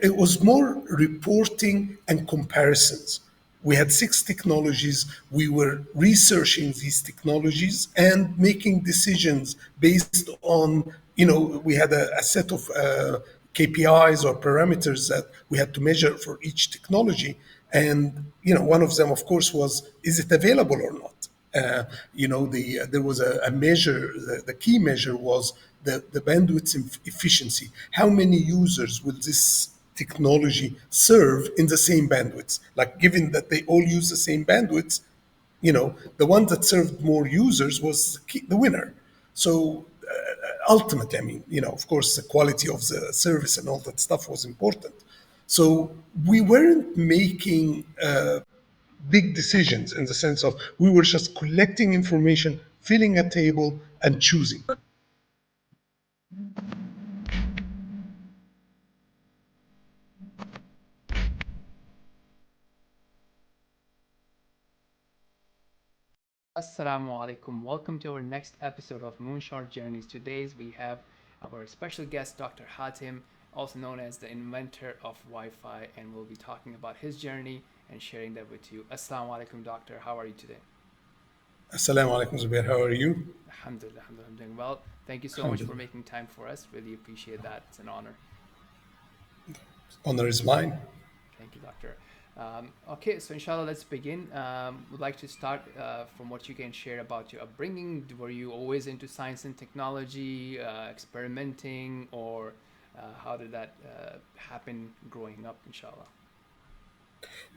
it was more reporting and comparisons. We had 6 technologies. We were researching these technologies and making decisions based on, we had a set of KPIs or parameters that we had to measure for each technology. And, one of them, of course, was, is it available or not? There was a measure, the key measure was the bandwidth efficiency. How many users will this technology serve in the same bandwidth? Like, given that they all use the same bandwidth, the one that served more users was the winner. So ultimately, of course, the quality of the service and all that stuff was important. So we weren't making big decisions in the sense of we were just collecting information, filling a table, and choosing. Assalamu alaikum. Welcome to our next episode of Moonshot Journeys. Today we have our special guest, Dr. Hatim, also known as the inventor of Wi-Fi, and we'll be talking about his journey and sharing that with you. Assalamu alaikum, doctor. How are you today? Assalamu alaikum, Zubair. How are you? Alhamdulillah, alhamdulillah, I'm doing well. Thank you so much for Alhamdulillah. making time for us. Really appreciate that. It's an honor. Honor is mine. Thank you, doctor. Okay, so inshallah, let's begin. Would like to start from what you can share about your upbringing. Were you always into science and technology, experimenting, or how did that happen growing up, inshallah?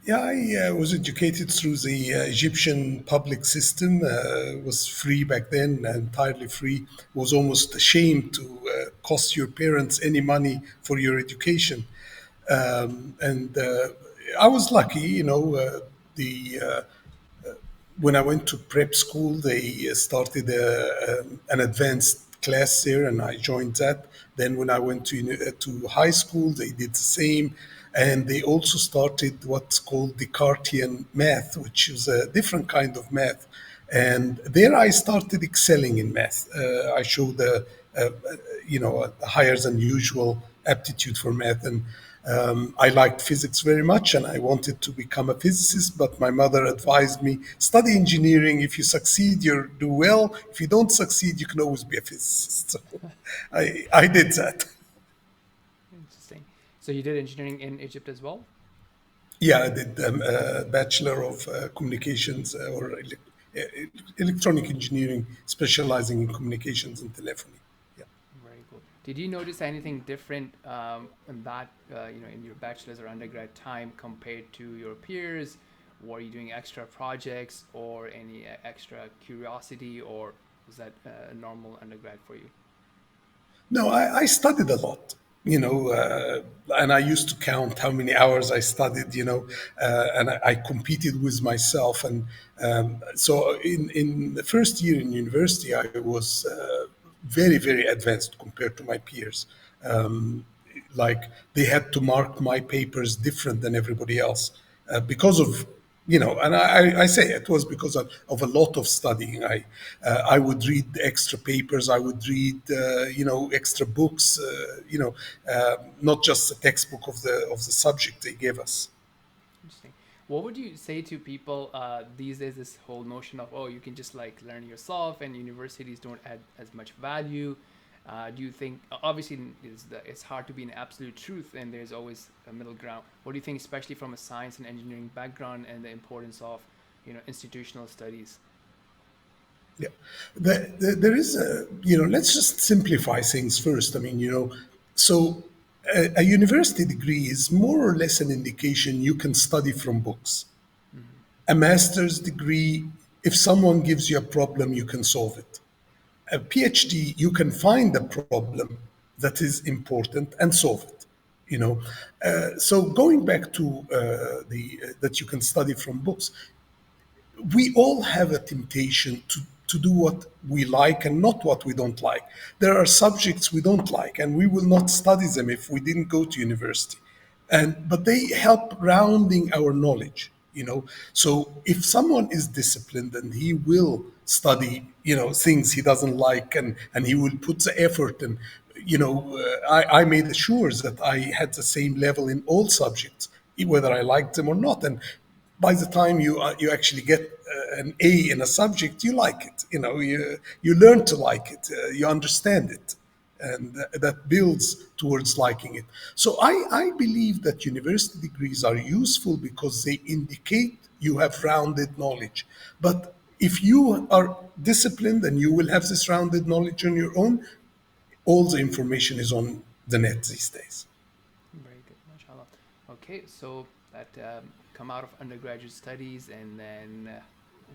Yeah, I was educated through the Egyptian public system. It was free back then, entirely free. It was almost a shame to cost your parents any money for your education. And I was lucky, the when I went to prep school, they started an advanced class there, and I joined that. Then when I went to high school, they did the same, and they also started what's called Descartian math, which is a different kind of math. And there I started excelling in math. I showed a higher than usual aptitude for math, and I liked physics very much, and I wanted to become a physicist. But my mother advised me, study engineering. If you succeed, you do well. If you don't succeed, you can always be a physicist. So I did that. Interesting. So you did engineering in Egypt as well? Yeah, I did a Bachelor of Communications or electronic engineering, specializing in communications and telephony. Yeah. Very cool. Did you notice anything different in that, in your bachelor's or undergrad time compared to your peers? Were you doing extra projects or any extra curiosity, or was that a normal undergrad for you? No, I studied a lot, and I used to count how many hours I studied, and I competed with myself. And so in the first year in university, I was very, very advanced compared to my peers. Like, they had to mark my papers different than everybody else because of, and I say it was because of a lot of studying. I would read extra papers. I would read extra books. Not just the textbook of the subject they gave us. Interesting. What would you say to people these days? This whole notion of, oh, you can just like learn yourself, and universities don't add as much value. Do you think, obviously it's hard to be an absolute truth, and there's always a middle ground. What do you think, especially from a science and engineering background, and the importance of institutional studies? Yeah, there is a, let's just simplify things first. I mean, so a university degree is more or less an indication you can study from books. Mm-hmm. A master's degree, if someone gives you a problem, you can solve it. A PhD, you can find a problem that is important and solve it. So going back to the that you can study from books, we all have a temptation to do what we like and not what we don't like. There are subjects we don't like, and we will not study them if we didn't go to university. But they help rounding our knowledge. So if someone is disciplined, and he will study, things he doesn't like, and he will put the effort, and I made sure that I had the same level in all subjects, whether I liked them or not. And by the time you actually get an A in a subject, you like it. You learn to like it. You understand it, and that builds towards liking it. So I believe that university degrees are useful because they indicate you have rounded knowledge. But if you are disciplined and you will have this rounded knowledge on your own, all the information is on the net these days. Very good, mashallah. Okay, so that come out of undergraduate studies, and then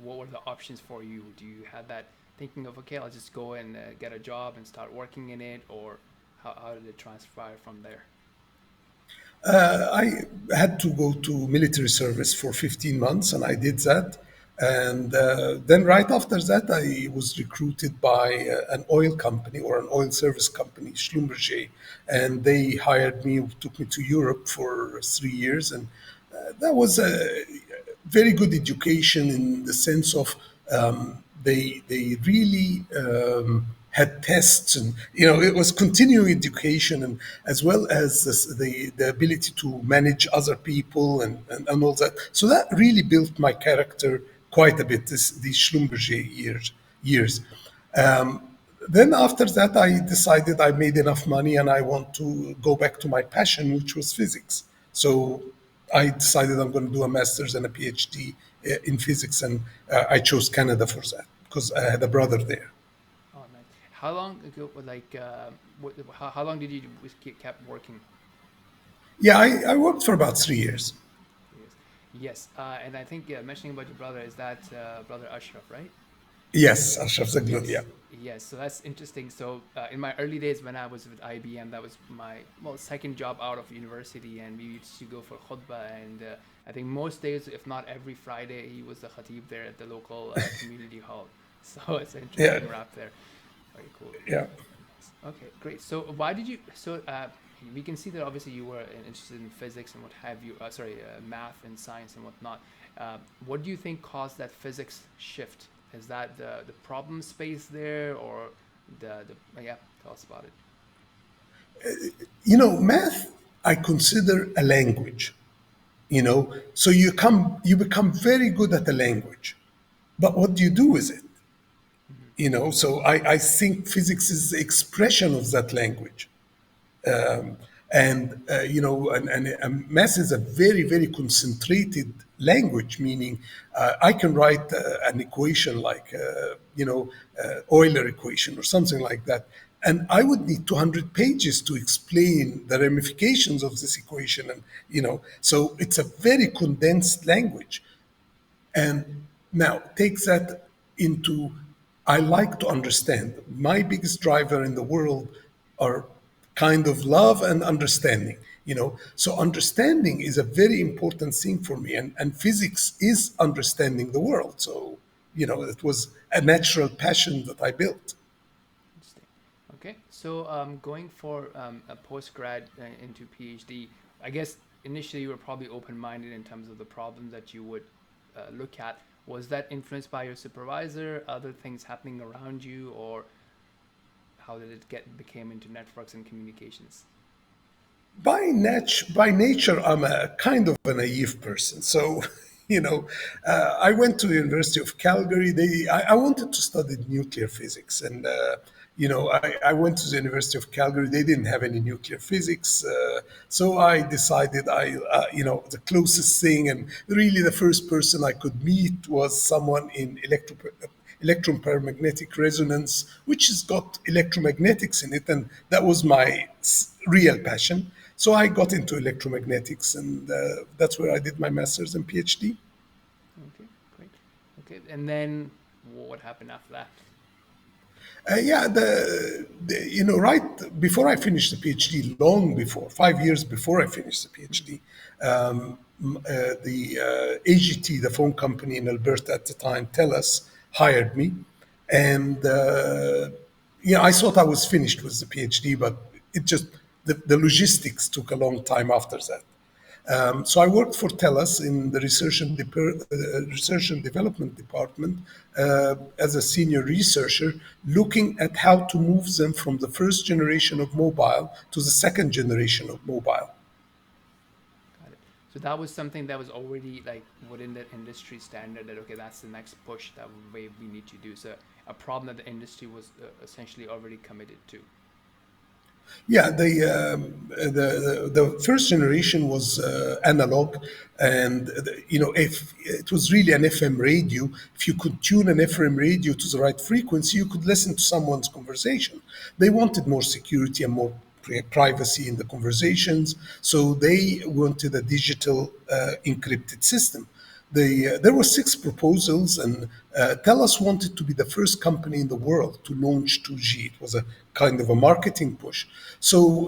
what were the options for you? Do you have that thinking of, okay, I'll just go and get a job and start working in it, or how did it transpire from there? I had to go to military service for 15 months, and I did that. And then, right after that, I was recruited by an oil company or an oil service company, Schlumberger, and they hired me, took me to Europe for 3 years, and that was a very good education in the sense of they really had tests, and it was continuing education, and as well as the ability to manage other people, and all that. So that really built my character quite a bit. These Schlumberger years. Um, then after that, I decided I made enough money and I want to go back to my passion, which was physics. So I decided I'm going to do a master's and a PhD in physics, and I chose Canada for that because I had a brother there. Oh, nice. How long ago, like, how long did you kept working? Yeah, I worked for about 3 years. Yes, yes, and I think mentioning about your brother, is that brother Ashraf, right? Yes, Ashraf Zaghloul, yeah. Yes, yes. So that's interesting. So in my early days when I was with IBM, that was my second job out of university, and we used to go for khutbah. And I think most days, if not every Friday, he was the khatib there at the local community hall. So it's an Yeah, interesting wrap there. Very cool. yeah. Okay, great. So why did you? So we can see that obviously you were interested in physics and what have you. Sorry, math and science and whatnot. What do you think caused that physics shift? Is that the problem space there, or yeah? Tell us about it. Math I consider a language. So you become very good at a language, but what do you do with it? Hmm. So I think physics is the expression of that language. And math is a very, very concentrated language, meaning I can write an equation like Euler equation or something like that, and I would need 200 pages to explain the ramifications of this equation. And so it's a very condensed language. And now take that into, I like to understand. My biggest driver in the world are kind of love and understanding. So understanding is a very important thing for me, and physics is understanding the world. So it was a natural passion that I built. Interesting. Okay, so going for a postgrad into PhD, I guess initially you were probably open-minded in terms of the problems that you would look at. Was that influenced by your supervisor, other things happening around you, or how did it became into networks and communications? By nature, I'm a kind of a naive person. So, I went to the University of Calgary. I wanted to study nuclear physics, and I went to the University of Calgary. They didn't have any nuclear physics, so I decided the closest thing, and really the first person I could meet was someone in electron resonance, which has got electromagnetics in it, and that was my real passion. So I got into electromagnetics, and that's where I did my master's and PhD. Okay, great. Okay, and then what happened after that? Yeah, right before I finished the PhD, long before, 5 years before I finished the PhD, the AGT, the phone company in Alberta at the time, TELUS, hired me. And, I thought I was finished with the PhD, but the logistics took a long time after that. So I worked for TELUS in the research and development department as a senior researcher, looking at how to move them from the first generation of mobile to the second generation of mobile. Got it. So that was something that was already like within the industry standard that okay, that's the next push that way we need to do. So a problem that the industry was essentially already committed to. Yeah, the first generation was analog, and if it was really an FM radio, if you could tune an FM radio to the right frequency, you could listen to someone's conversation. They wanted more security and more privacy in the conversations, so they wanted a digital encrypted system. There were six proposals, and TELUS wanted to be the first company in the world to launch 2G. It was a kind of a marketing push. So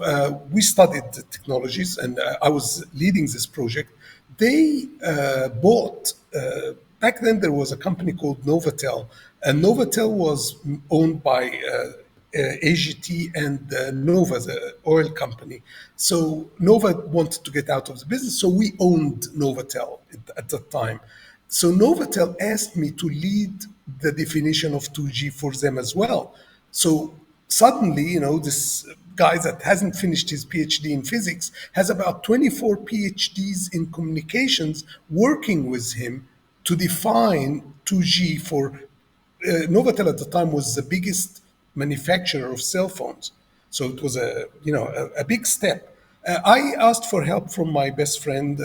we studied the technologies, and I was leading this project. They bought, back then there was a company called Novatel, and Novatel was owned by AGT and Nova, the oil company. So Nova wanted to get out of the business, so we owned Novatel at that time. So Novatel asked me to lead the definition of 2G for them as well. So suddenly, this guy that hasn't finished his PhD in physics has about 24 PhDs in communications working with him to define 2G for Novatel at the time was the biggest manufacturer of cell phones, so it was a big step. I asked for help from my best friend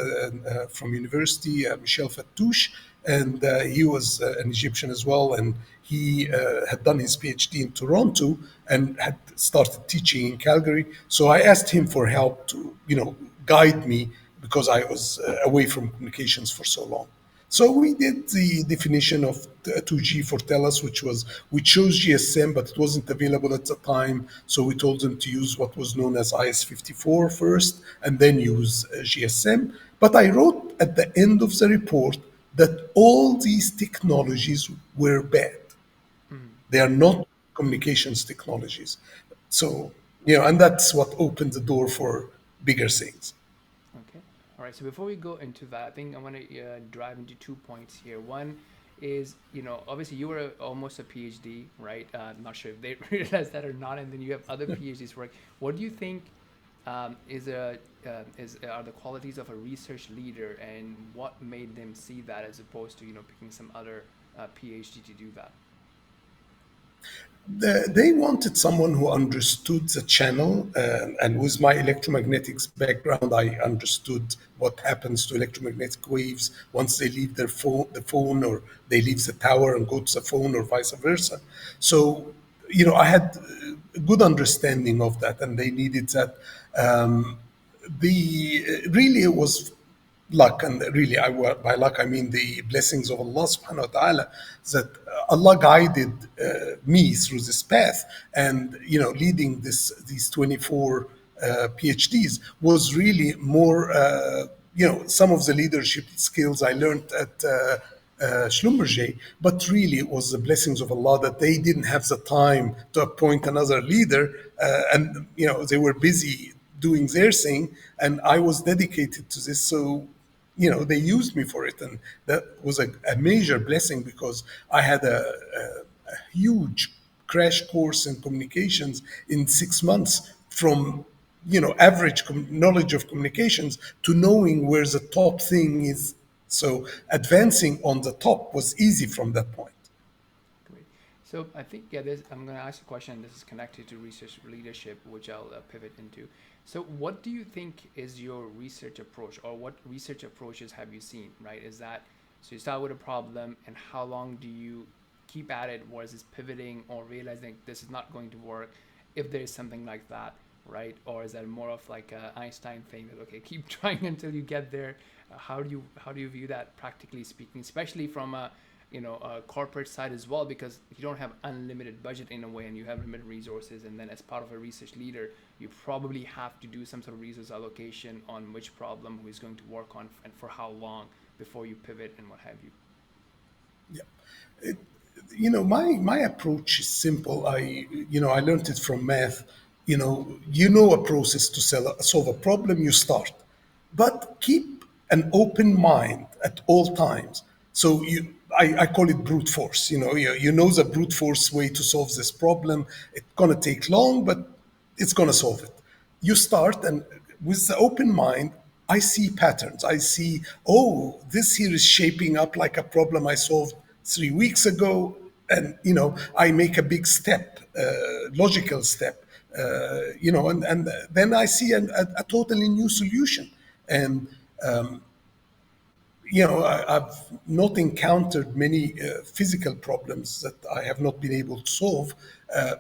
from university, Michel Fattouche, and he was an Egyptian as well, and he had done his PhD in Toronto and had started teaching in Calgary. So I asked him for help to, guide me because I was away from communications for so long. So we did the definition of 2G for TELUS, we chose GSM, but it wasn't available at the time. So we told them to use what was known as IS-54 first, and then use GSM. But I wrote at the end of the report that all these technologies were bad. They are not communications technologies. So, and that's what opened the door for bigger things. Okay. All right. So before we go into that, I think I want to drive into 2 points here. One is, obviously you were almost a PhD, right? I'm not sure if they realize that or not. And then you have other PhDs work. What do you think are the qualities of a research leader, and what made them see that as opposed to, picking some other PhD to do that? They wanted someone who understood the channel, and with my electromagnetics background, I understood what happens to electromagnetic waves once they leave the phone, or they leave the tower and go to the phone, or vice versa. So, I had a good understanding of that, and they needed that. The really it was luck, and really by luck I mean the blessings of Allah subhanahu wa ta'ala, that Allah guided me through this path, and leading these 24 PhDs was really more some of the leadership skills I learned at Schlumberger, but really it was the blessings of Allah that they didn't have the time to appoint another leader, and they were busy doing their thing, and I was dedicated to this. So they used me for it, and that was a major blessing because I had a huge crash course in communications in 6 months, from average knowledge of communications to knowing where the top thing is. So advancing on the top was easy from that point. Great. So I think, yeah, I'm going to ask a question. This is connected to research leadership, which I'll pivot into. So what do you think is your research approach, or what research approaches have you seen, right? Is that, so you start with a problem, and how long do you keep at it? Or is this pivoting or realizing this is not going to work, if there's something like that, right? Or is that more of like a Einstein thing that, okay, keep trying until you get there? How do you view that, practically speaking, especially from a corporate side as well, because you don't have unlimited budget in a way, and you have limited resources, and then as part of a research leader, you probably have to do some sort of resource allocation on which problem, who is going to work on, and for how long before you pivot and what have you. Yeah, my approach is simple. I learned it from math. A process to solve a problem. You start. but keep an open mind at all times. So I call it brute force. You know the brute force way to solve this problem. It's gonna take long, but it's gonna solve it. You start, and with the open mind, I see patterns. I see, oh, this here is shaping up like a problem I solved 3 weeks ago, and I make a big step, logical step, and then I see a totally new solution. And I've not encountered many physical problems that I have not been able to solve,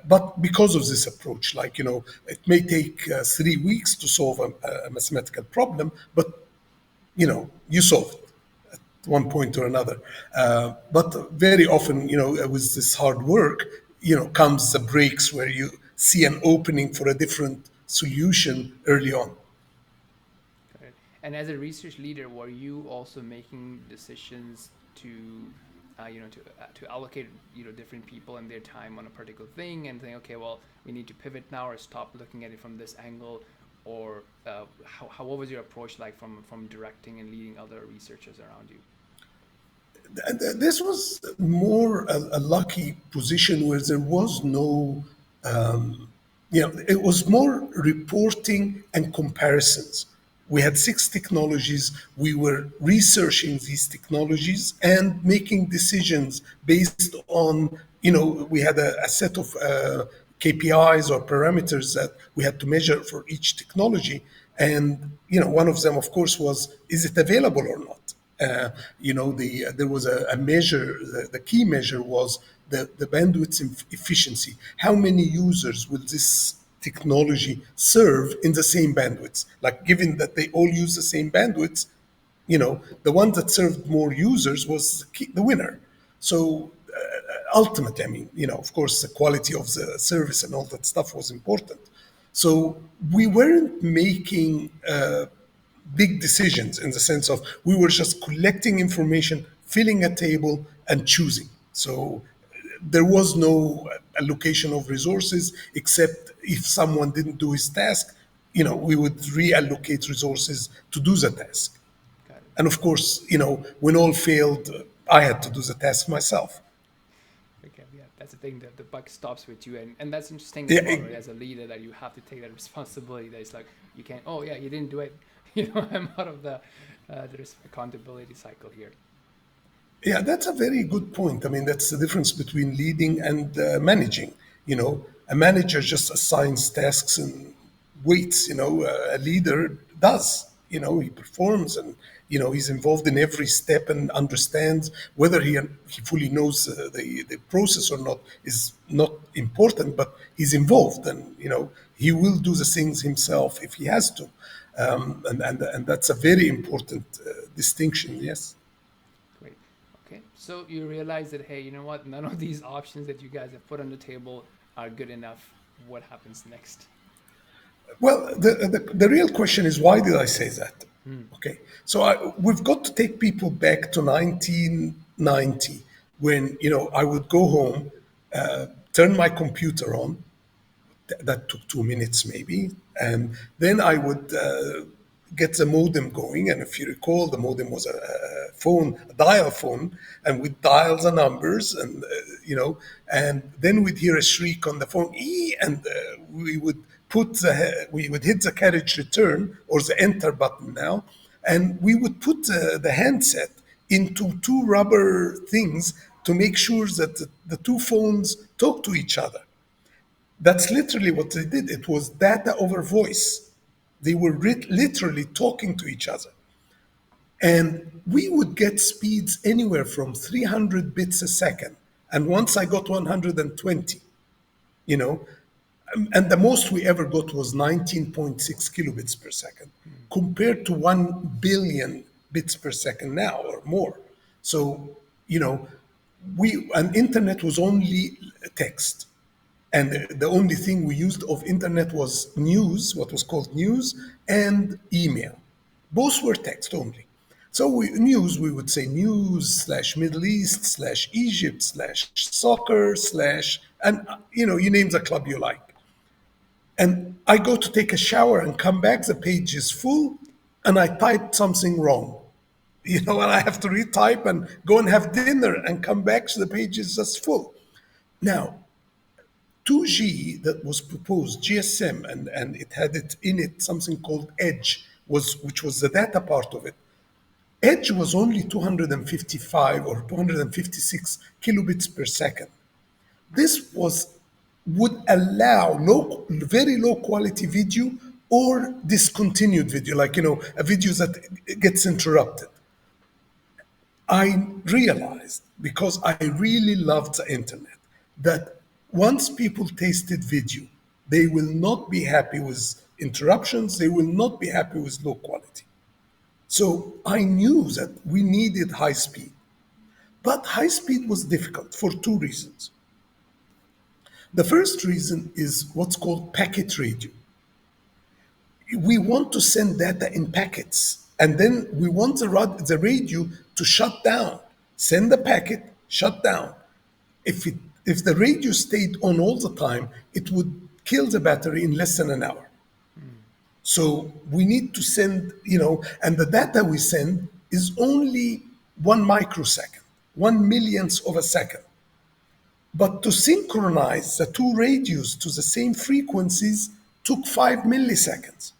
but because of this approach, like, it may take 3 weeks to solve a mathematical problem, but you solve it at one point or another. But very often, with this hard work, comes the breaks where you see an opening for a different solution early on. Got it. And as a research leader, were you also making decisions to, to allocate, different people and their time on a particular thing, and saying, okay, well, we need to pivot now or stop looking at it from this angle, or what was your approach like from directing and leading other researchers around you? This was more a lucky position where there was no, it was more reporting and comparisons. We had six technologies. We were researching these technologies and making decisions based on, we had a set of KPIs or parameters that we had to measure for each technology. And, one of them, of course, was, is it available or not? There was a measure. The key measure was the bandwidth efficiency. How many users will this technology serve in the same bandwidth? Like, given that they all use the same bandwidth, the one that served more users was the winner. So ultimately, I mean, of course, the quality of the service and all that stuff was important. So we weren't making big decisions in the sense of we were just collecting information, filling a table, and choosing. So there was no allocation of resources except if someone didn't do his task, we would reallocate resources to do the task. Got it. And of course, when all failed, I had to do the task myself. Okay, yeah, that's the thing. That the buck stops with you, and that's interesting as Yeah, well, right? As a leader, that you have to take that responsibility. That it's like you can't. Oh yeah, you didn't do it. I'm out of the accountability cycle here. Yeah, that's a very good point. I mean, that's the difference between leading and managing. A manager just assigns tasks and waits. A leader does. He performs, and he's involved in every step and understands whether he fully knows the process or not is not important, but he's involved, and he will do the things himself if he has to, and that's a very important distinction. Yes. Great. Okay. So you realize that, hey, you know what? None of these options that you guys have put on the table are good enough. What happens next? Well, the real question is, why did I say that? Okay, so we've got to take people back to 1990 when I would go home, turn my computer on. That took 2 minutes maybe, and then I would get the modem going. And if you recall, the modem was a phone, a dial phone, and we'd dial the numbers, and and then we'd hear a shriek on the phone, and we would we would hit the carriage return or the enter button now, and we would put the handset into two rubber things to make sure that the two phones talk to each other. That's literally what they did. It was data over voice. They were literally talking to each other. And we would get speeds anywhere from 300 bits a second. And once I got 120, you know, and the most we ever got was 19.6 kilobits per second, compared to 1 billion bits per second now or more. So, and internet was only text. And the only thing we used of internet was news, what was called news, and email. Both were text only. So news, we would say news slash Middle East slash Egypt slash soccer slash, and you name the club you like. And I go to take a shower and come back, the page is full. and I typed something wrong, and I have to retype and go and have dinner and come back, so the page is just full. Now, 2G that was proposed, GSM, and it had it in it something called Edge, which was the data part of it. Edge was only 255 or 256 kilobits per second. This would allow very low quality video or discontinued video, like a video that gets interrupted. I realized, because I really loved the internet, that once people tasted video, they will not be happy with interruptions, they will not be happy with low quality. So I knew that we needed high speed. But high speed was difficult for two reasons. The first reason is what's called packet radio. We want to send data in packets, and then we want the radio to shut down, send the packet, shut down. If the radio stayed on all the time, it would kill the battery in less than an hour. So we need to send, and the data we send is only 1 microsecond, 1 millionth of a second. But to synchronize the two radios to the same frequencies took 5 milliseconds,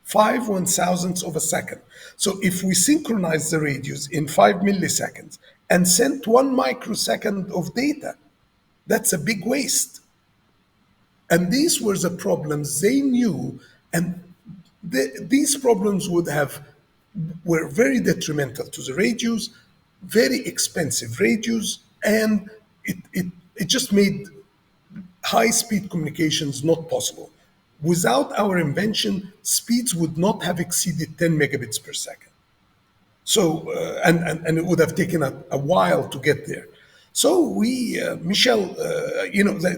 5/1000th of a second. So if we synchronize the radios in 5 milliseconds and sent 1 microsecond of data, that's a big waste. And these were the problems they knew, and these problems were very detrimental to the radios, very expensive radios, and it just made high-speed communications not possible. Without our invention, speeds would not have exceeded 10 megabits per second. So, and it would have taken a while to get there. So Michel,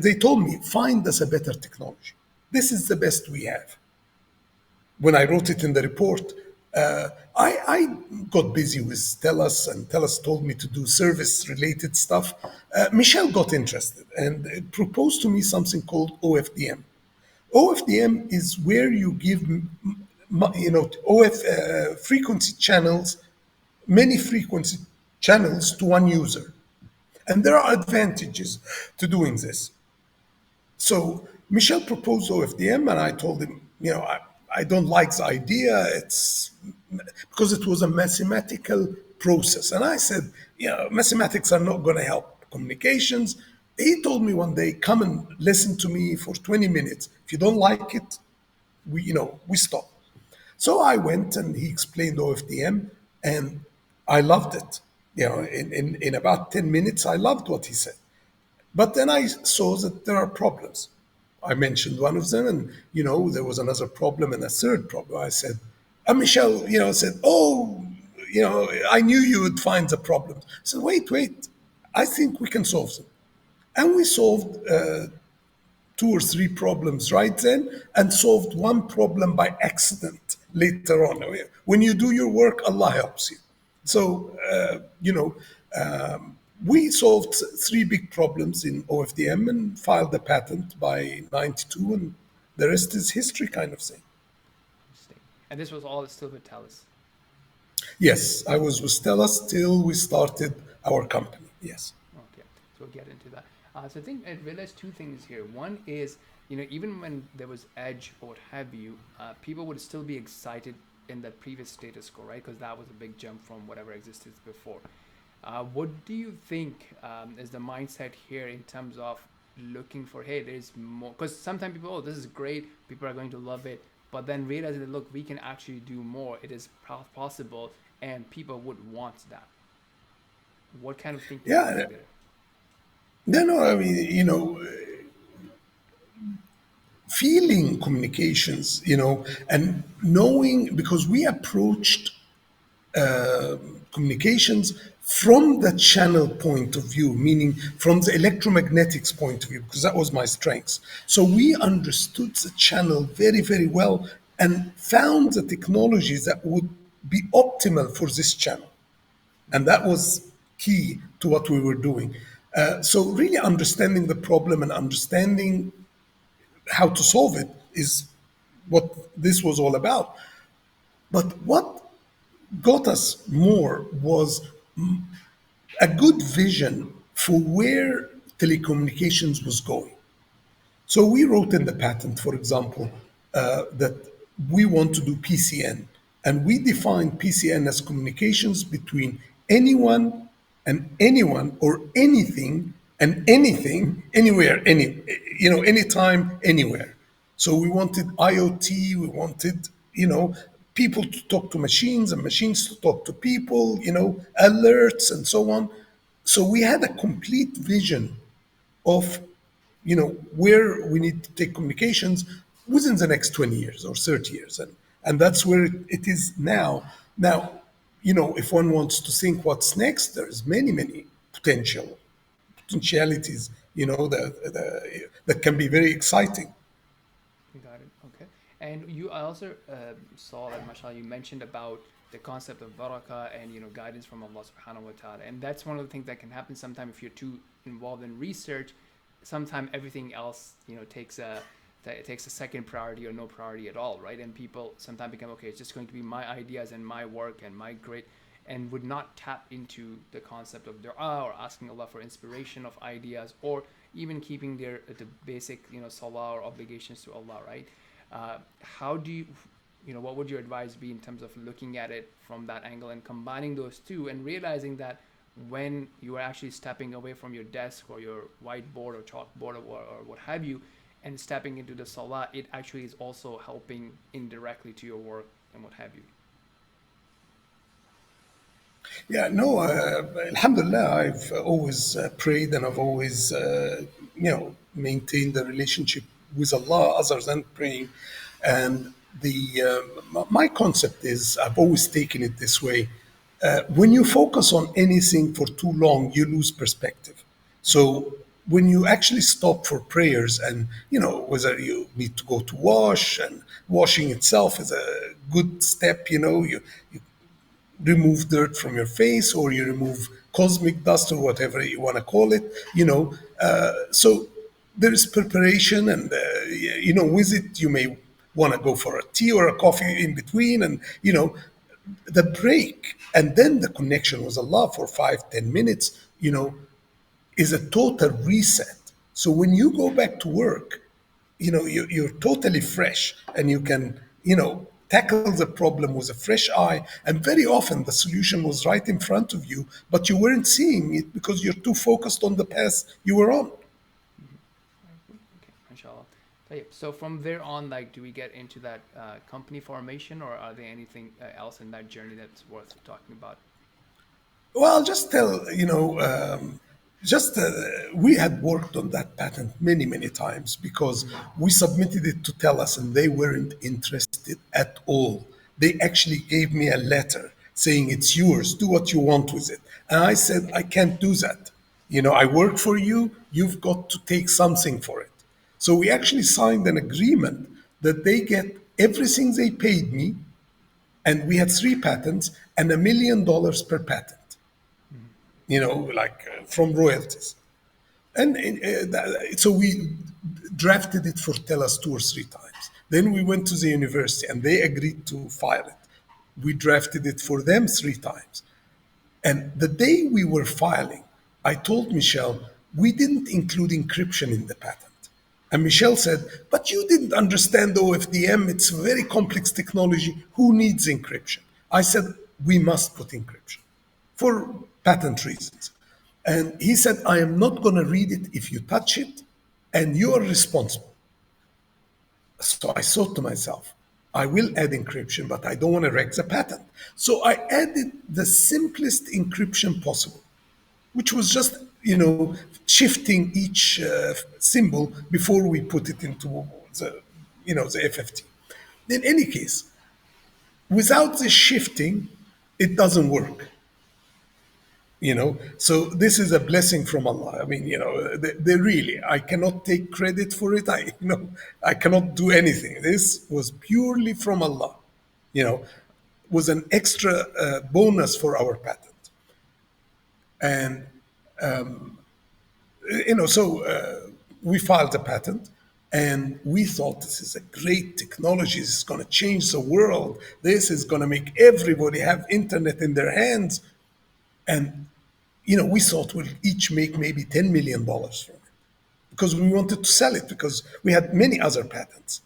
they told me, find us a better technology. This is the best we have. When I wrote it in the report, I got busy with TELUS, and TELUS told me to do service-related stuff. Michel got interested and proposed to me something called OFDM. OFDM is where you give, frequency channels, many frequency channels to one user. And there are advantages to doing this. So Michel proposed OFDM, and I told him, I don't like the idea. It's because it was a mathematical process. And I said, mathematics are not going to help communications. He told me one day, come and listen to me for 20 minutes. If you don't like it, we stop. So I went and he explained OFDM, and I loved it. In about 10 minutes, I loved what he said. But then I saw that there are problems. I mentioned one of them, and there was another problem and a third problem. I said, and Michel, said, "Oh, I knew you would find the problems." I said, "Wait, I think we can solve them," and we solved two or three problems right then, and solved one problem by accident later on. When you do your work, Allah helps you. So we solved three big problems in OFDM and filed a patent by '92, and the rest is history, kind of thing. Interesting. And this was all still with TELUS. Yes, I was with Stella till we started our company. Yes. Okay, so we'll get into that. So I think I realized two things here. One is, even when there was Edge or what have you, people would still be excited in that previous status quo, right? Because that was a big jump from whatever existed before. What do you think is the mindset here in terms of looking for, hey, there's more? Because sometimes people, oh, this is great, people are going to love it, but then realizing that, look, we can actually do more, it is possible, and people would want that. What kind of thinking is there? No, I mean, feeling communications, and knowing, because we approached communications from the channel point of view, meaning from the electromagnetics point of view, because that was my strength. So we understood the channel very, very well and found the technologies that would be optimal for this channel. And that was key to what we were doing. So really understanding the problem and understanding how to solve it is what this was all about. But what got us more was a good vision for where telecommunications was going. So we wrote in the patent, for example, that we want to do PCN, and we define PCN as communications between anyone and anyone or anything and anything, anywhere, anytime, anywhere. So we wanted IoT, we wanted, people to talk to machines and machines to talk to people, alerts and so on. So we had a complete vision of where we need to take communications within the next 20 years or 30 years, and that's where it is now. If one wants to think what's next, there's many potentialities, that can be very exciting. Got it. Okay. And you, I also saw that, mashallah, you mentioned about the concept of barakah and guidance from Allah subhanahu wa ta'ala. And that's one of the things that can happen sometimes if you're too involved in research. Sometimes everything else, takes a second priority or no priority at all, right? And people sometimes become, okay, it's just going to be my ideas and my work and my great, and would not tap into the concept of dua or asking Allah for inspiration of ideas, or even keeping the basic salah or obligations to Allah, right? How do what would your advice be in terms of looking at it from that angle and combining those two and realizing that when you are actually stepping away from your desk or your whiteboard or chalkboard or what have you, and stepping into the salah, it actually is also helping indirectly to your work and what have you. Yeah, no, Alhamdulillah, I've always prayed and I've always, maintained the relationship with Allah other than praying. And my concept is I've always taken it this way. When you focus on anything for too long, you lose perspective. So when you actually stop for prayers and, whether you need to go to wash, and washing itself is a good step, you remove dirt from your face or you remove cosmic dust or whatever you want to call it, so there is preparation, and with it you may want to go for a tea or a coffee in between, and the break and then the connection with Allah for 5-10 minutes, is a total reset. So when you go back to work, you're totally fresh, and you can tackle the problem with a fresh eye, and very often the solution was right in front of you, but you weren't seeing it because you're too focused on the path you were on. Okay, inshallah. So from there on, like, do we get into that company formation, or are there anything else in that journey that's worth talking about? Well, I'll just tell, just we had worked on that patent many times because we submitted it to TELUS and they weren't interested at all. They actually gave me a letter saying it's yours, do what you want with it. And I said, I can't do that. I work for you, you've got to take something for it. So we actually signed an agreement that they get everything they paid me, and we had 3 patents and $1 million per patent, like from royalties. And so we drafted it for TELUS 2 or 3 times. Then we went to the university and they agreed to file it. We drafted it for them 3 times. And the day we were filing, I told Michelle, we didn't include encryption in the patent. And Michelle said, but you didn't understand OFDM. It's a very complex technology. Who needs encryption? I said, we must put encryption for patent reasons. And he said, I am not going to read it if you touch it, and you are responsible. So I thought to myself, I will add encryption, but I don't want to wreck the patent. So I added the simplest encryption possible, which was just, shifting each symbol before we put it into the FFT. In any case, without the shifting, it doesn't work. So this is a blessing from Allah. I mean, they really, I cannot take credit for it. I cannot do anything. This was purely from Allah, you know was an extra bonus for our patent. And so we filed the patent, And we thought this is a great technology. This is going to change the world. This is going to make everybody have internet in their hands. And, we thought we'll each make maybe $10 million from it because we wanted to sell it because we had many other patents.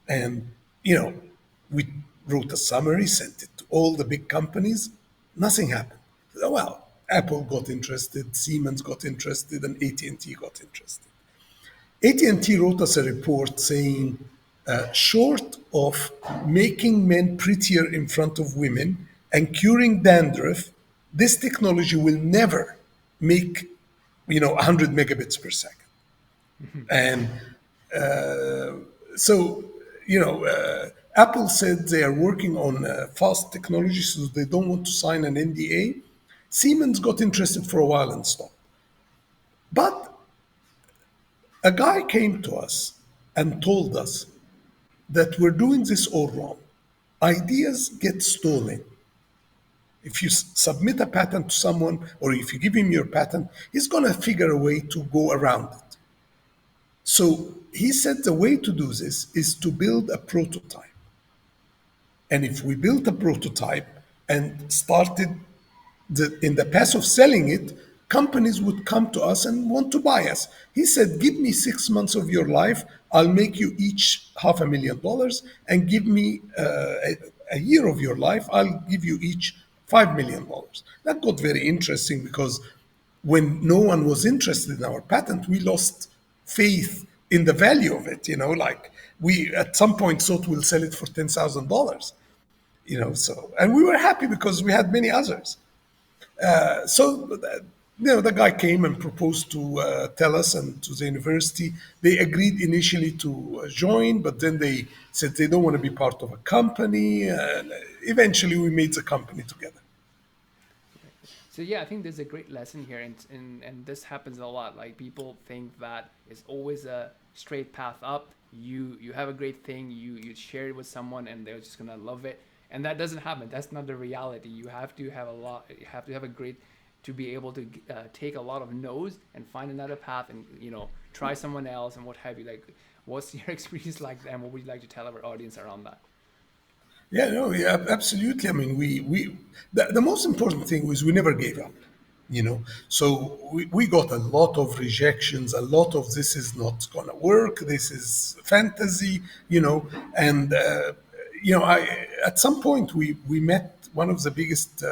And, we wrote a summary, sent it to all the big companies. Nothing happened. Well, Apple got interested, Siemens got interested, and AT&T got interested. AT&T wrote us a report saying, short of making men prettier in front of women and curing dandruff, this technology will never make, 100 megabits per second. And so, Apple said they are working on fast technology, so they don't want to sign an NDA. Siemens got interested for a while and stopped. But a guy came to us and told us that we're doing this all wrong. Ideas get stolen. If you submit a patent to someone or if you give him your patent, he's going to figure a way to go around it. So he said the way to do this is to build a prototype. And if we built a prototype and started in the path of selling it, companies would come to us and want to buy us. He said, give me 6 months of your life. I'll make you each $500,000 and give me a year of your life. I'll give you each $5 million. That got very interesting because when no one was interested in our patent, we lost faith in the value of it. Like we at some point thought we'll sell it for $10,000. So and we were happy because we had many others. So the guy came and proposed to tell us and to the university. They agreed initially to join, but then they said they don't want to be part of a company. And eventually, we made the company together. So yeah, I think there's a great lesson here, and this happens a lot. Like people think that it's always a straight path up. You have a great thing, you share it with someone, and they're just gonna love it. And that doesn't happen. That's not the reality. You have to have a lot. You have to have a great to be able to take a lot of no's and find another path, and try someone else and what have you. Like, what's your experience like, and what would you like to tell our audience around that? Yeah, no, yeah, absolutely. I mean, the most important thing was we never gave up, So we got a lot of rejections, a lot of this is not going to work, this is fantasy, and, at some point we met one of the biggest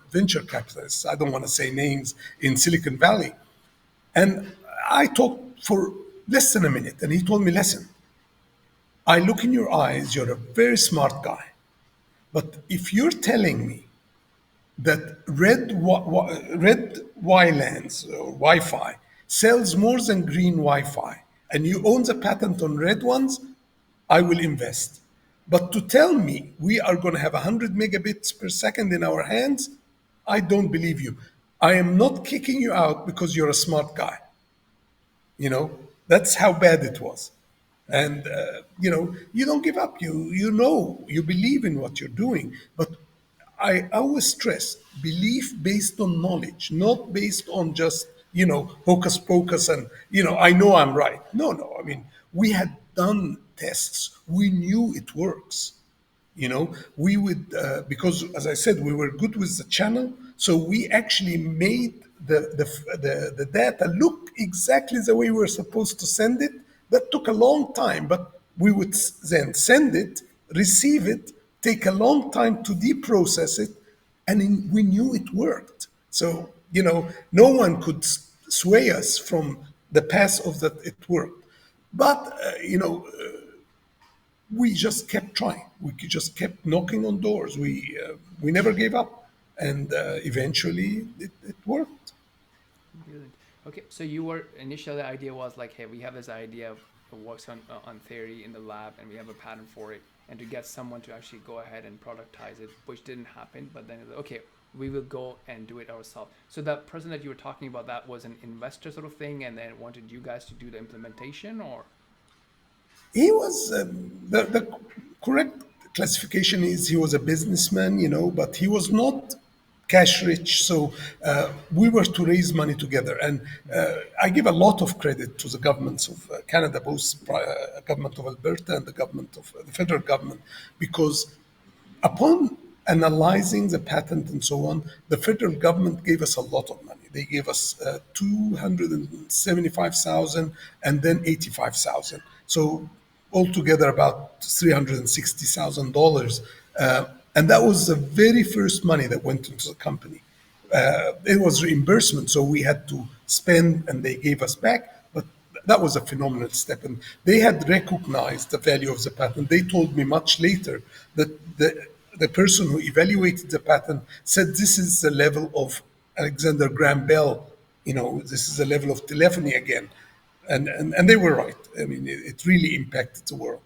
venture capitalists, I don't want to say names, in Silicon Valley. And I talked for less than a minute, and he told me, listen, I look in your eyes, you're a very smart guy. But if you're telling me that red WLANs or Wi-Fi sells more than green Wi-Fi, and you own the patent on red ones, I will invest. But to tell me we are going to have 100 megabits per second in our hands, I don't believe you. I am not kicking you out because you're a smart guy. That's how bad it was. And you don't give up. You believe in what you're doing. But I always stress belief based on knowledge, not based on just hocus pocus and I know I'm right. No. I mean, we had done tests. We knew it works. We would because as I said, we were good with the channel, so we actually made the data look exactly the way we were supposed to send it. That took a long time, but we would then send it, receive it, take a long time to deprocess it, and we knew it worked. So no one could sway us from the path of that it worked. But we just kept trying. We just kept knocking on doors. We never gave up, and eventually it worked. Brilliant. Okay, so you were initially the idea was like, hey, we have this idea of it works on theory in the lab, and we have a patent for it, and to get someone to actually go ahead and productize it, which didn't happen. But then okay, we will go and do it ourselves. So that person that you were talking about, that was an investor sort of thing, and then wanted you guys to do the implementation, or He was the correct classification is he was a businessman, but he was not cash rich. So we were to raise money together. And I give a lot of credit to the governments of Canada, both government of Alberta and the government of the federal government, because upon analyzing the patent and so on, the federal government gave us a lot of money. They gave us 275,000 and then 85,000. So altogether about $360,000. And that was the very first money that went into the company. It was reimbursement, so we had to spend and they gave us back. But that was a phenomenal step. And they had recognized the value of the patent. They told me much later that the person who evaluated the patent said this is the level of Alexander Graham Bell, this is the level of telephony again. And they were right. I mean, it really impacted the world.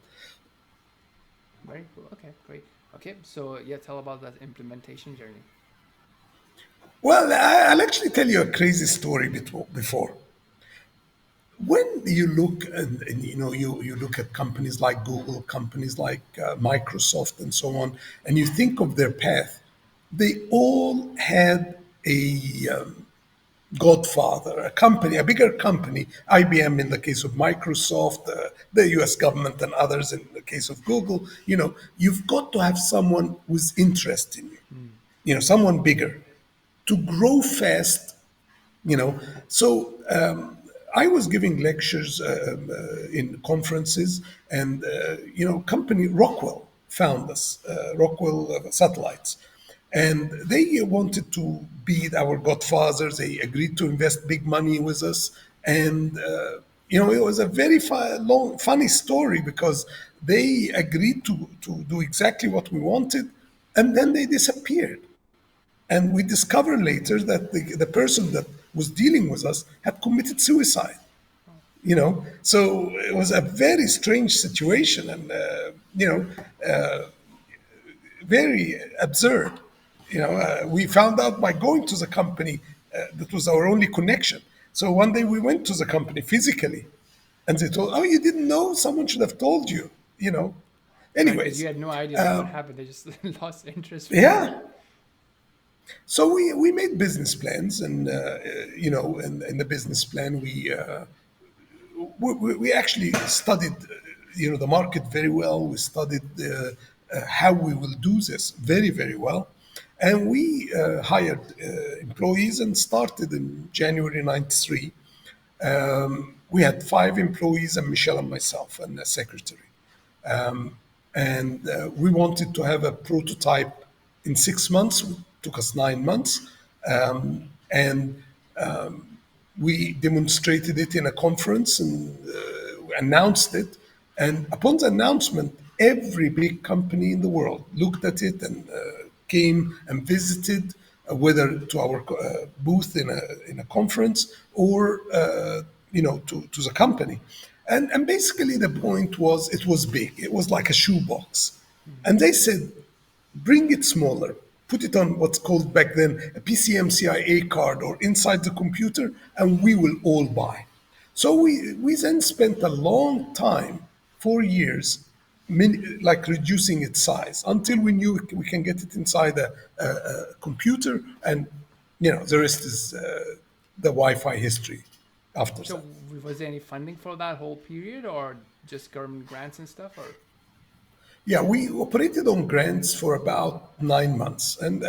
Very cool. Okay, great. Okay, so yeah, tell about that implementation journey. Well, I'll actually tell you a crazy story before. When you look and you look at companies like Google, companies like Microsoft, and so on, and you think of their path, they all had a godfather, a company, a bigger company, IBM in the case of Microsoft, the US government and others in the case of Google. You've got to have someone who's interested in you, someone bigger to grow fast, So I was giving lectures in conferences, and company Rockwell found us, Rockwell Satellites, and they wanted to be our godfathers. They agreed to invest big money with us, and it was a very funny story because they agreed to do exactly what we wanted, and then they disappeared. And we discovered later that the person that was dealing with us had committed suicide. So it was a very strange situation, and very absurd. We found out by going to the company. That was our only connection. So one day we went to the company physically, and they told, "Oh, you didn't know? Someone should have told you." Right, because you Anyways, had no idea like what happened. They just lost interest from you. yeah. So we made business plans, and in the business plan we actually studied the market very well. We studied how we will do this very, very well, and we hired employees and started in January '93. We had 5 employees and Michelle and myself and a secretary. And we wanted to have a prototype in 6 months. It took us 9 months. And we demonstrated it in a conference and announced it. And upon the announcement, every big company in the world looked at it and came and visited, whether to our booth in a conference or to the company. And basically the point was it was big. It was like a shoebox. And they said, bring it smaller, put it on what's called back then a PCMCIA card or inside the computer, and we will all buy. So we then spent a long time, 4 years, like reducing its size until we knew we can get it inside a computer, and the rest is the Wi-Fi history after So that. was there any funding for that whole period, or just government grants and stuff, or? Yeah, we operated on grants for about 9 months, and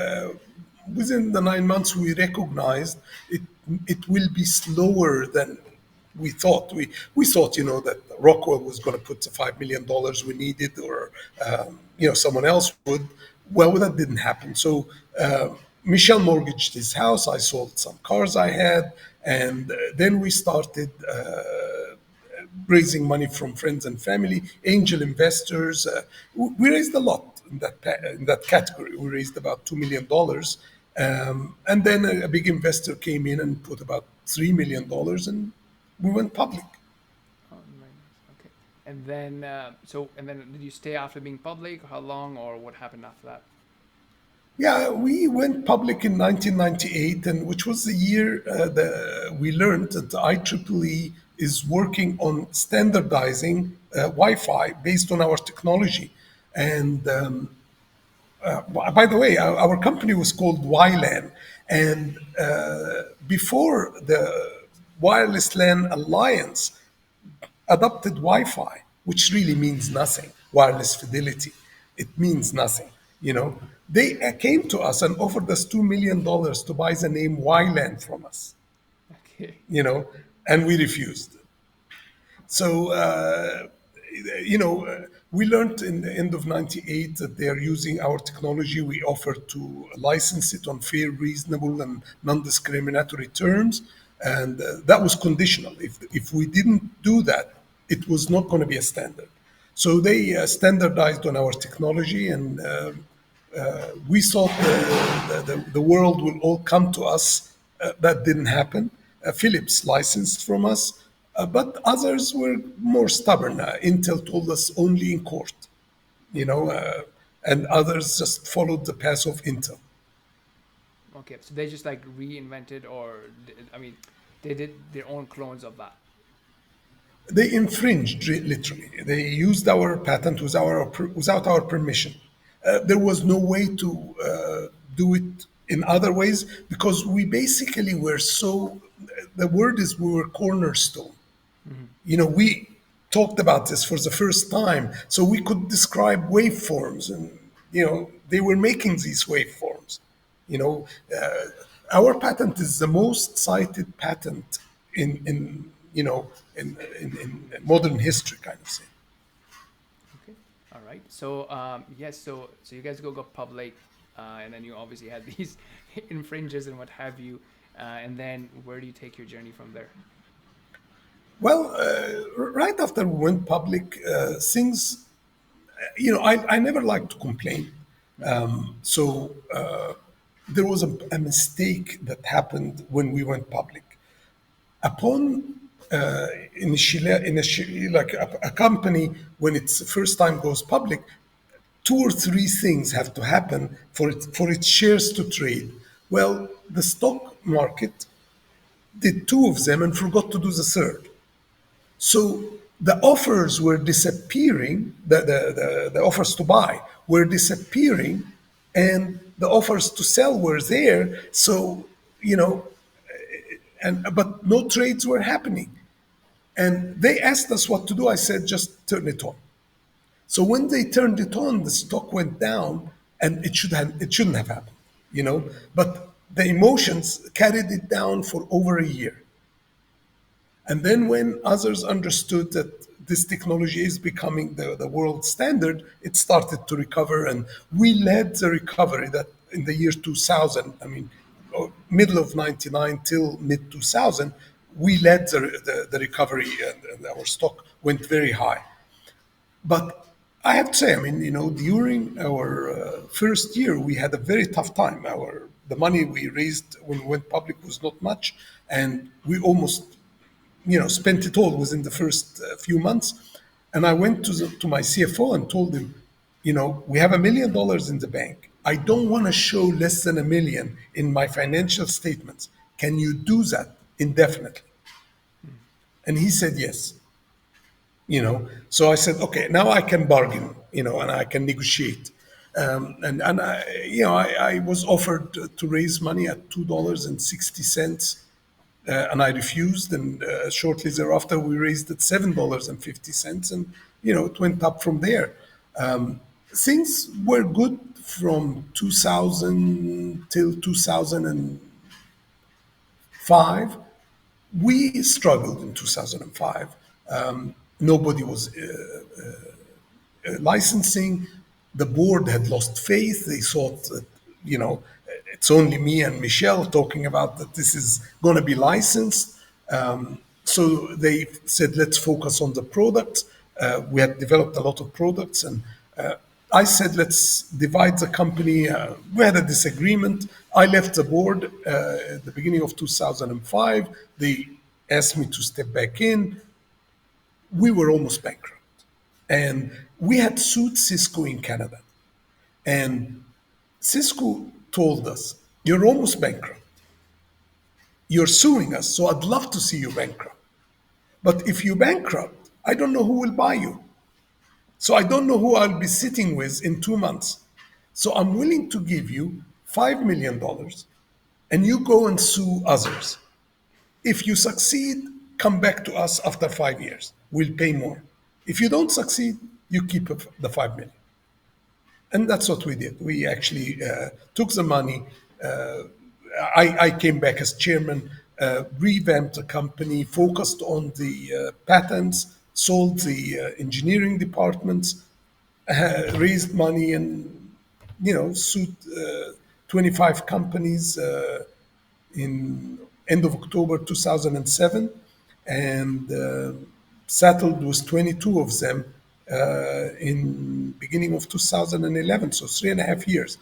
within the 9 months, we recognized it will be slower than we thought. We thought, that Rockwell was going to put the $5 million we needed, or someone else would. Well, that didn't happen. So Michel mortgaged his house. I sold some cars I had, and then we started raising money from friends and family, angel investors. We raised a lot in that category. We raised about $2 million, and then a big investor came in and put about $3 million, and we went public. Oh, very nice. Okay. And then did you stay after being public? How long, or what happened after that? Yeah, we went public in 1998, and which was the year we learned that the IEEE is working on standardizing Wi-Fi based on our technology. And By the way, our company was called WLAN, and before the Wireless LAN Alliance adopted Wi-Fi, which really means nothing. Wireless fidelity, it means nothing. You know, they came to us and offered us $2 million to buy the name WLAN from us. Okay. You know, and we refused. So, you know, we learned in the end of 98 that they are using our technology. We offered to license it on fair, reasonable, and non discriminatory terms. And that was conditional. If we didn't do that, it was not going to be a standard. So they standardized on our technology, and we thought the world will all come to us. That didn't happen. Philips licensed from us, but others were more stubborn. Intel told us only in court, you know, and others just followed the path of Intel. Okay. So they just like reinvented, or I mean, they did their own clones of that. They infringed literally. They used our patent without our permission. There was no way to do it in other ways because we basically were so. The word is we were cornerstone. You know, we talked about this for the first time, so we could describe waveforms, and you know, they were making these waveforms. You know, our patent is the most cited patent in you know in modern history, kind of thing. Okay. All right. So yes. So you guys go public, and then you obviously had these infringes and what have you, and then where do you take your journey from there? Well, right after we went public, things, you know, I never like to complain. So there was a mistake that happened when we went public. Upon initially, like a company, when it's the first time goes public, two or three things have to happen for its shares to trade. Well, the stock market did two of them and forgot to do the third. So the offers were disappearing, the offers to buy were disappearing, and the offers to sell were there. So, you know, and but no trades were happening. And they asked us what to do. I said, just turn it on. So when they turned it on, the stock went down, and it shouldn't have happened, you know. But the emotions carried it down for over a year. And then when others understood that this technology is becoming the world standard, it started to recover. And we led the recovery that in the year 2000, I mean, middle of 99 till mid 2000, we led the recovery, and our stock went very high. But I have to say, I mean, you know, during our first year, we had a very tough time. The money we raised when we went public was not much, and we almost, you know, spent it all within the first few months. And I went to my CFO and told him, you know, we have $1 million in the bank. I don't want to show less than a million in my financial statements. Can you do that indefinitely? And he said yes. You know, so I said, okay, now I can bargain, you know, and I can negotiate. And I, you know, I was offered to raise money at $2.60, and I refused. And shortly thereafter, we raised at $7.50, and you know, it went up from there. Things were good from 2000 till 2005. We struggled in 2005. Nobody was licensing. The board had lost faith. They thought that, you know, it's only me and Michelle talking about that this is going to be licensed. So they said, let's focus on the products. We had developed a lot of products, and I said, let's divide the company. We had a disagreement. I left the board at the beginning of 2005. They asked me to step back in. We were almost bankrupt. And we had sued Cisco in Canada. And Cisco told us, you're almost bankrupt. You're suing us, so I'd love to see you bankrupt. But if you bankrupt, I don't know who will buy you. So I don't know who I'll be sitting with in 2 months. So I'm willing to give you $5 million and you go and sue others. If you succeed, come back to us after 5 years. We'll pay more. If you don't succeed, you keep the 5 million. And that's what we did. We actually took the money. I came back as chairman, revamped the company, focused on the patents, sold the engineering departments, raised money, and sued 25 companies in end of October 2007, and settled with 22 of them in beginning of 2011, so 3.5 years.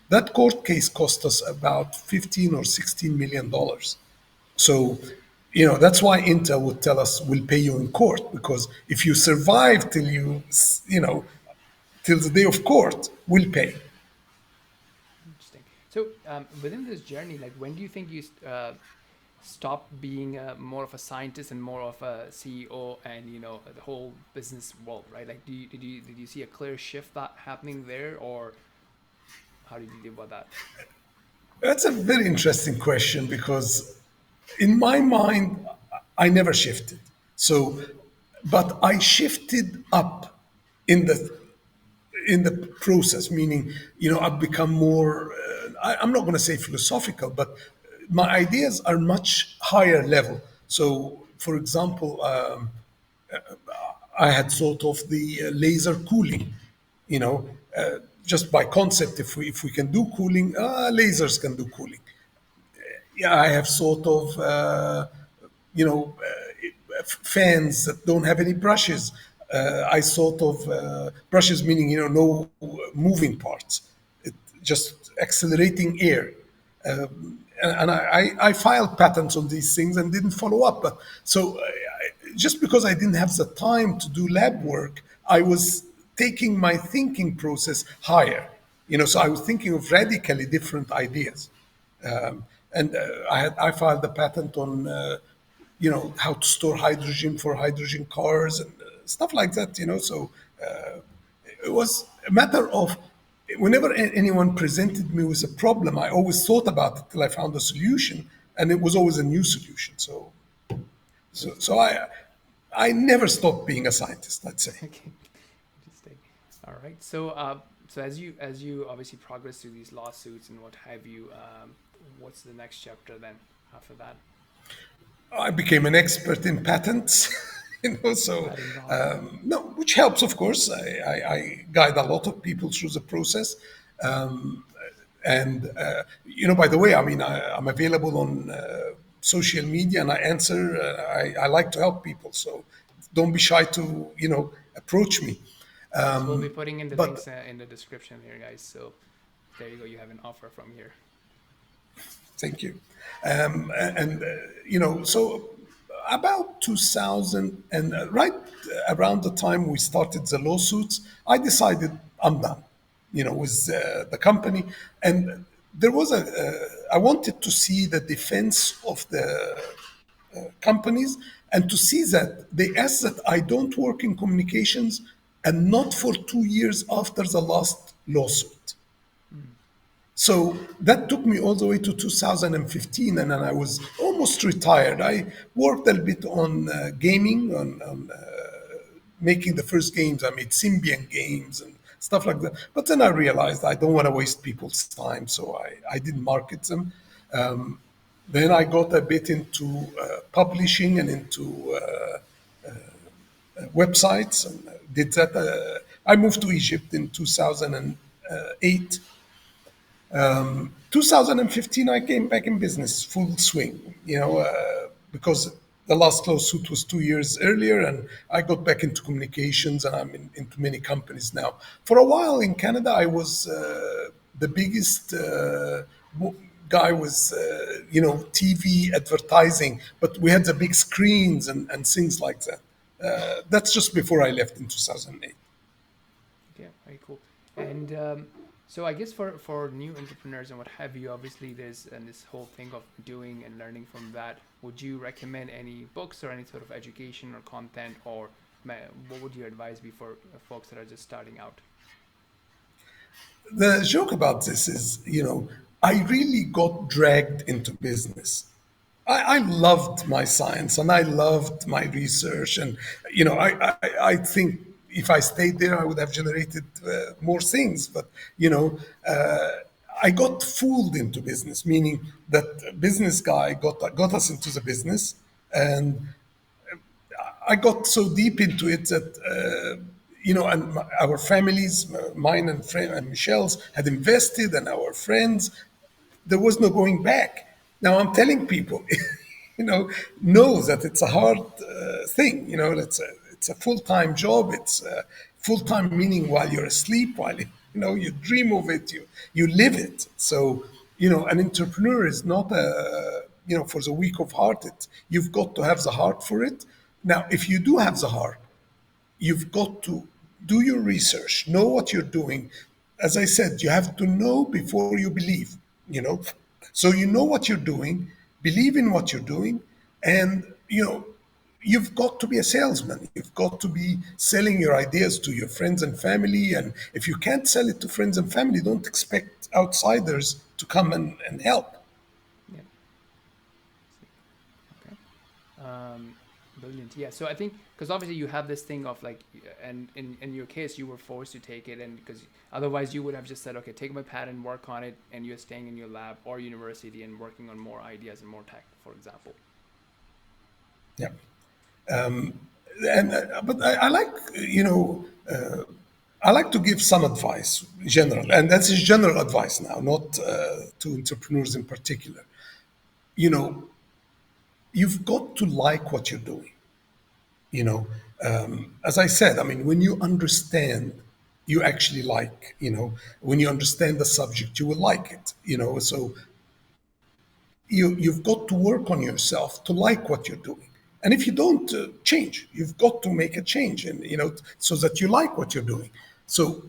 That court case cost us about 15 or 16 million dollars. So, that's why Intel would tell us we'll pay you in court, because if you survive till till the day of court, we'll pay. Interesting. So within this journey, like when do you think you stop being more of a scientist and more of a CEO and the whole business world, right? Like, did you see a clear shift that happening there, or how did you deal with that? That's a very interesting question, because in my mind, I never shifted. So, but I shifted up in the process, meaning, I've become more. I'm not going to say philosophical, but my ideas are much higher level. So, for example, I had thought of the laser cooling, you know, just by concept. If we can do cooling, lasers can do cooling. Yeah, I have thought of fans that don't have any brushes. I thought of brushes, meaning no moving parts, just accelerating air. And I filed patents on these things and didn't follow up. But so just because I didn't have the time to do lab work, I was taking my thinking process higher. So I was thinking of radically different ideas. And I filed a patent on how to store hydrogen for hydrogen cars and stuff like that. So it was a matter of whenever anyone presented me with a problem, I always thought about it till I found a solution, and it was always a new solution. So I never stopped being a scientist, I'd say. Okay, interesting. All right. So as you obviously progress through these lawsuits and what have you, what's the next chapter then after that? I became an expert in patents, so Patent law. no, which helps, of course. I guide a lot of people through the process. And, by the way, I mean, I'm available on social media and I answer. I like to help people. So don't be shy to, approach me. So we'll be putting in the But links in the description here, guys. So there you go. You have an offer from here. thank you. And so about 2000, and right around the time we started the lawsuits, I decided I'm done, with the company. And there was I wanted to see the defense of the companies, and to see that they asked that I don't work in communications, and not for 2 years after the last lawsuit. Mm. So that took me all the way to 2015, and then I was almost retired. I worked a bit on gaming, on making the first games. I made Symbian games and stuff like that. But then I realized I don't want to waste people's time, so I didn't market them. Then I got a bit into publishing and into websites, and did that. I moved to Egypt in 2008. 2015, I came back in business full swing, because the last lawsuit was 2 years earlier, and I got back into communications, and I'm into many companies now. For a while in Canada, I was the biggest guy with, TV advertising, but we had the big screens and things like that. That's just before I left in 2008. Okay, very cool. And so I guess for new entrepreneurs and what have you, obviously there's this whole thing of doing and learning from that. Would you recommend any books or any sort of education or content, or what would your advice be for folks that are just starting out? The joke about this is, I really got dragged into business. I loved my science and I loved my research, and I think if I stayed there, I would have generated more things. But I got fooled into business, meaning that business guy got us into the business, and I got so deep into it that and our families, mine and friend and Michelle's, had invested, and our friends, there was no going back. Now I'm telling people, you know that it's a hard thing. It's a full-time job. It's full-time meaning while you're asleep, while you dream of it, you live it. So an entrepreneur is not a for the weak of heart. You've got to have the heart for it. Now, if you do have the heart, you've got to do your research, know what you're doing. As I said, you have to know before you believe, you know. So you know what you're doing, believe in what you're doing, and you've got to be a salesman. You've got to be selling your ideas to your friends and family. And if you can't sell it to friends and family, don't expect outsiders to come and help. Yeah. Okay. Um, Brilliant. Yeah. So I think because obviously you have this thing of like, and in your case, you were forced to take it, and because otherwise you would have just said, okay, take my patent, work on it, and you're staying in your lab or university and working on more ideas and more tech, for example. Yeah. And but I like I like to give some advice, general, and that's just general advice now, not to entrepreneurs in particular. You know, you've got to like what you're doing. You know, as I said, I mean, when you understand, you actually like. When you understand the subject, you will like it. So you've got to work on yourself to like what you're doing. And if you don't change, you've got to make a change, and so that you like what you're doing. So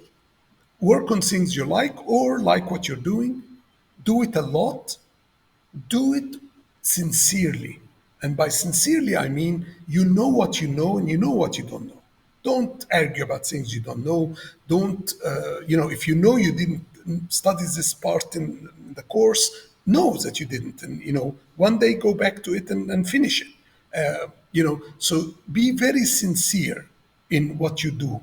work on things you like or like what you're doing. Do it a lot. Do it sincerely. And by sincerely, I mean you know what you know and you know what you don't know. Don't argue about things you don't know. Don't, if you know you didn't study this part in the course, know that you didn't. And, one day go back to it and finish it. So be very sincere in what you do.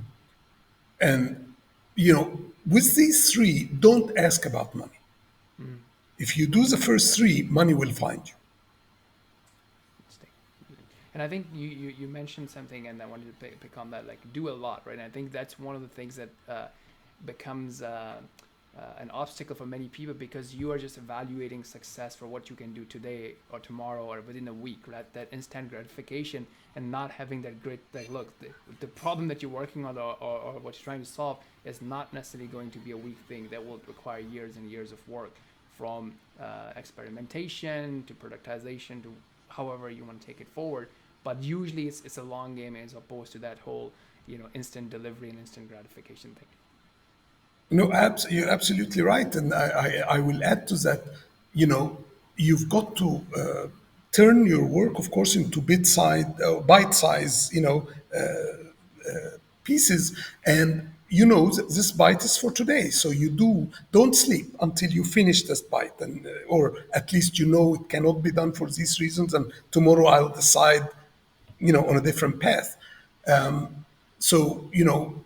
And, with these three, don't ask about money. Mm. If you do the first three, money will find you. Interesting. And I think you mentioned something, and I wanted to pick on that, like do a lot, right? And I think that's one of the things that becomes an obstacle for many people because you are just evaluating success for what you can do today or tomorrow or within a week, right? That instant gratification and not having that great, like, look, the problem that you're working on or what you're trying to solve is not necessarily going to be a weak thing that will require years and years of work from experimentation to productization to however you want to take it forward. But usually it's a long game as opposed to that whole, instant delivery and instant gratification thing. No, you're absolutely right, and I will add to that. You've got to turn your work, of course, into bite size, pieces, and this bite is for today. So don't sleep until you finish this bite, and or at least it cannot be done for these reasons, and tomorrow I'll decide, on a different path. So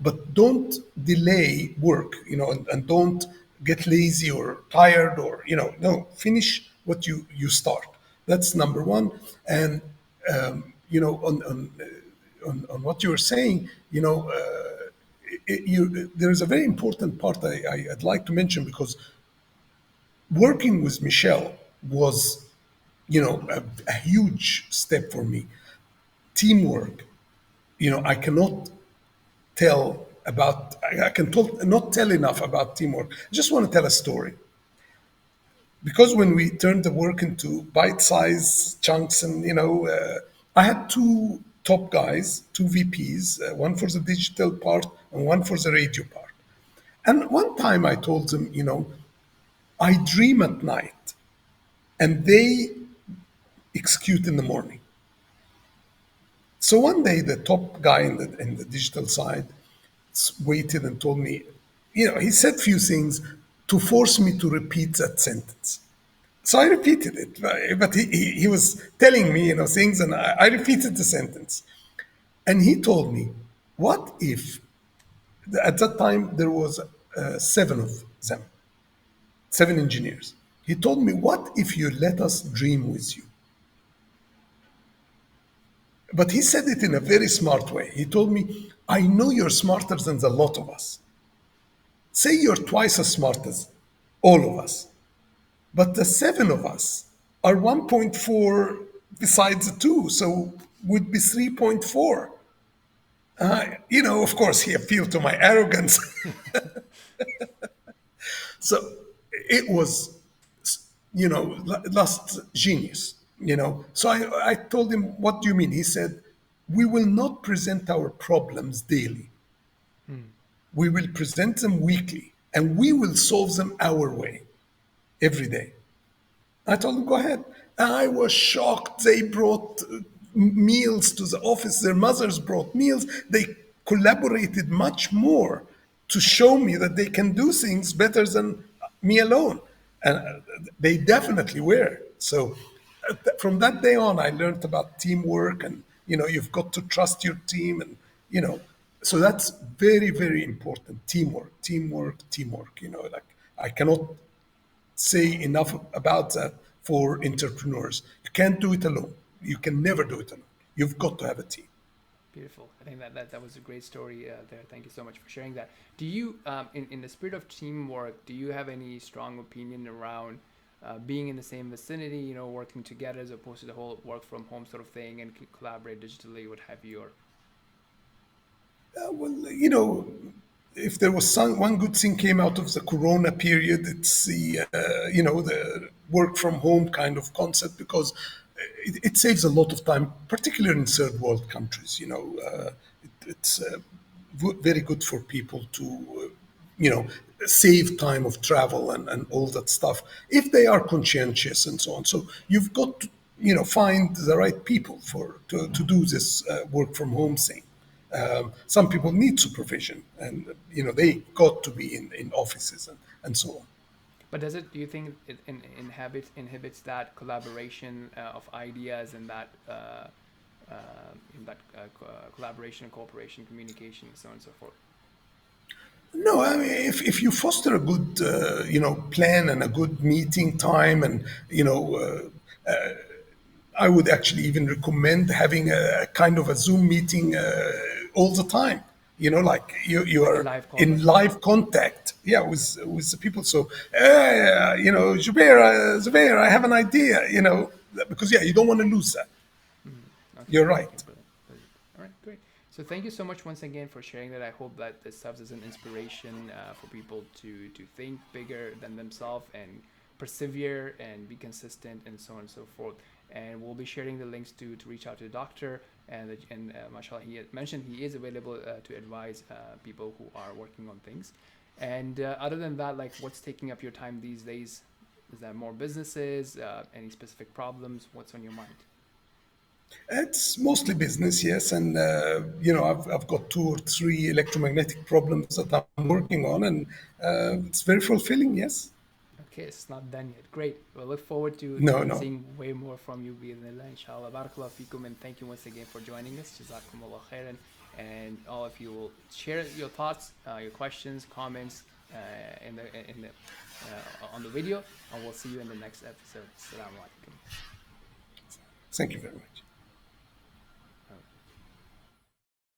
but don't delay work, and don't get lazy or tired, or no, finish what you start. That's number one. And on what you were saying, there's a very important part I'd like to mention, because working with Michelle was a huge step for me. Teamwork, I cannot tell about I can talk, not tell enough about teamwork. I just want to tell a story, because when we turned the work into bite-sized chunks, and I had two top guys, two VPs, one for the digital part and one for the radio part. And one time I told them, I dream at night and they execute in the morning. So one day the top guy in the digital side waited and told me, he said few things to force me to repeat that sentence. So I repeated it, but he was telling me, things, and I repeated the sentence. And he told me, what if, at that time there was seven of them, seven engineers. He told me, what if you let us dream with you? But he said it in a very smart way. He told me, I know you're smarter than the lot of us. Say you're twice as smart as all of us. But the seven of us are 1.4 besides the two, so would be 3.4. Of course, he appealed to my arrogance. So it was, last genius, So I told him, what do you mean? He said, we will not present our problems daily. We will present them weekly, and we will solve them our way every day. I told him, go ahead. I was shocked. They brought meals to the office. Their mothers brought meals. They collaborated much more to show me that they can do things better than me alone. And they definitely were. So from that day on, I learned about teamwork, and, you've got to trust your team. And, so that's very, very important. Teamwork, teamwork, teamwork. Like, I cannot say enough about that for entrepreneurs. You can't do it alone. You can never do it alone. You've got to have a team. Beautiful. I think that was a great story there. Thank you so much for sharing that. Do you, in the spirit of teamwork, do you have any strong opinion around being in the same vicinity, working together as opposed to the whole work from home sort of thing and collaborate digitally, what have you? Or Well, if there was one good thing came out of the Corona period, it's the work from home kind of concept, because it saves a lot of time, particularly in third world countries. It's very good for people to, save time of travel and all that stuff if they are conscientious and so on. So you've got to, find the right people to do this work from home thing. Some people need supervision, and they got to be in offices and so on. but do you think it inhibits that collaboration of ideas and that collaboration, cooperation, communication, so on and so forth? No, I mean, if you foster a good plan and a good meeting time, and I would actually even recommend having a kind of a Zoom meeting all the time. Like you Like a are live call, in like live contact, yeah, with the people. So, Zubair, I have an idea, because yeah, you don't want to lose that. okay, You're okay, right. brilliant, brilliant. All right, great. So thank you so much once again for sharing that. I hope that this serves as an inspiration for people to think bigger than themselves and persevere and be consistent and so on and so forth. And we'll be sharing the links to reach out to the doctor. And mashallah, he had mentioned he is available to advise people who are working on things. And other than that, like, what's taking up your time these days? Is that more businesses? Any specific problems? What's on your mind? It's mostly business, yes, and I've got two or three electromagnetic problems that I'm working on, and it's very fulfilling. Yes. Okay, it's not done yet. Great. We'll look forward to No, no. seeing way more from you, bi'idhnillah, inshallah. BarakAllahu feekum, and thank you once again for joining us. JazakAllahu khairan. And all of you will share your thoughts, your questions, comments on the video, and we'll see you in the next episode. Assalamu alaikum. Thank you very much.